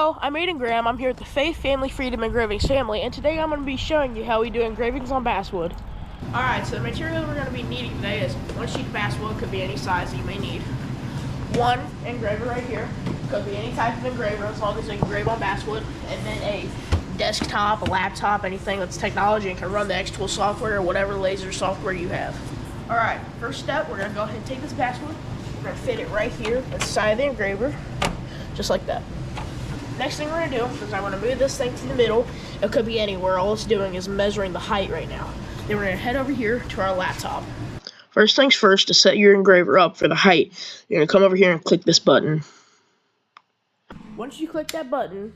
Hello, I'm Aiden Graham. I'm here at the Faith Family Freedom Engravings family, and today I'm going to be showing you how we do engravings on basswood. Alright, so the material we're going to be needing today is one sheet of basswood, could be any size that you may need. One engraver right here, could be any type of engraver as long as they engrave on basswood, and then a desktop, a laptop, anything that's technology and can run the Xtool software or whatever laser software you have. Alright, first step, we're going to go ahead and take this basswood, we're going to fit it right here inside the engraver, just like that. Next thing we're going to do is I'm going to move this thing to the middle. It could be anywhere. All it's doing is measuring the height right now. Then we're going to head over here to our laptop. First things first, to set your engraver up for the height, you're going to come over here and click this button. Once you click that button,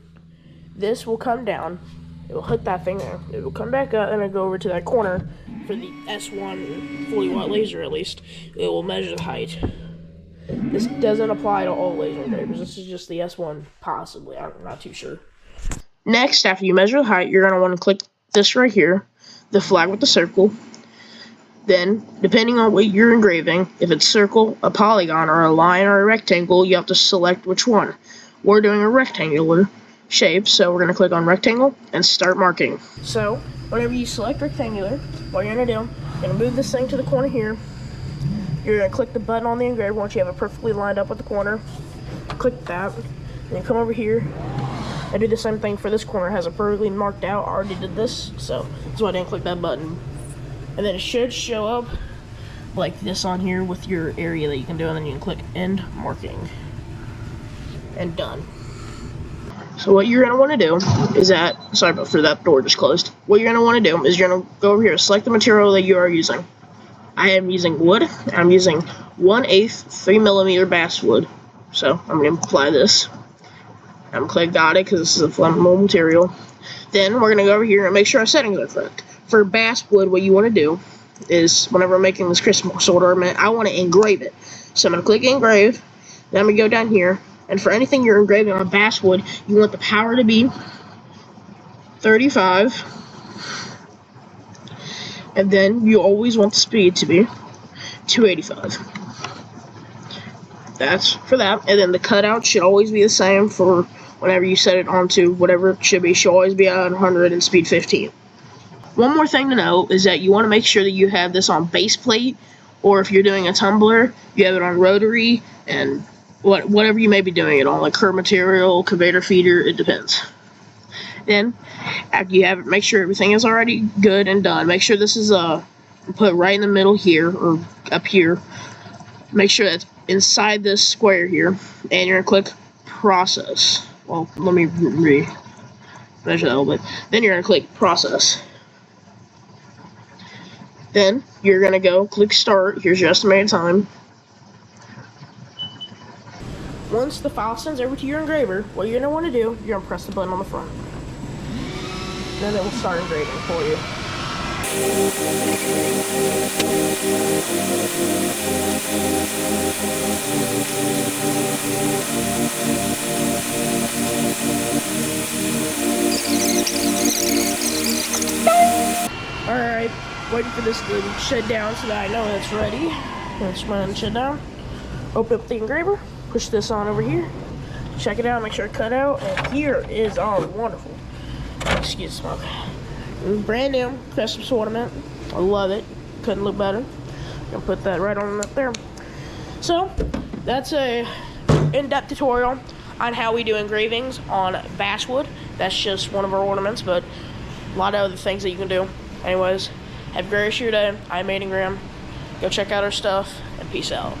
this will come down. It will hit that thing there. It will come back up and it'll go over to that corner for the S1 40-watt laser at least. It will measure the height. This doesn't apply to all laser engravers. This is just the S1, possibly. I'm not too sure. Next, after you measure the height, you're going to want to click this right here, the flag with the circle. Then, depending on what you're engraving, if it's circle, a polygon, or a line, or a rectangle, you have to select which one. We're doing a rectangular shape, so we're going to click on rectangle and start marking. So, whenever you select rectangular, what you're going to do, you're going to move this thing to the corner here. You're going to click the button on the engraver once you have it perfectly lined up with the corner. Click that. Then come over here and do the same thing for this corner. It has it perfectly marked out. I already did this, so that's why I didn't click that button. And then it should show up like this on here with your area that you can do, and then you can click end marking. And done. So what you're going to want to do is sorry about that door just closed. What you're going to want to do is you're going to go over here, select the material that you are using. I am using wood. I'm using 1/8 3mm basswood. So I'm going to apply this. I'm going to click got it because this is a flammable material. Then we're going to go over here and make sure our settings are correct. For basswood, what you want to do is whenever I'm making this Christmas ornament, I want to engrave it. So I'm going to click engrave. Then I'm going to go down here. And for anything you're engraving on basswood, you want the power to be 35. And then you always want the speed to be 285. That's for that. And then the cutout should always be the same for whenever you set it onto whatever it should be. It should always be at 100 and speed 15. One more thing to note is that you want to make sure that you have this on base plate, or if you're doing a tumbler, you have it on rotary, and whatever you may be doing it on, like curved material, conveyor feeder, it depends. Then, after you have it, make sure everything is already good and done. Make sure this is put right in the middle here, or up here. Make sure that's inside this square here, and you're going to click process. Well, let me measure that a little bit. Then you're going to click process. Then, you're going to go click start. Here's your estimated time. Once the file sends over to your engraver, what you're going to want to do, you're going to press the button on the front. Then it will start engraving for you. Alright, waiting for this to shut down so that I know it's ready. Let's run and shut down. Open up the engraver, push this on over here, check it out, make sure it cut out, and here is our wonderful, excuse the smoke, brand new Christmas ornament. I love it. Couldn't look better. Gonna put that right on up there. So that's a in-depth tutorial on how we do engravings on basswood. That's just one of our ornaments, but a lot of other things that you can do. Anyways, have a great rest of your day. I'm Aiden Graham. Go check out our stuff, and peace out.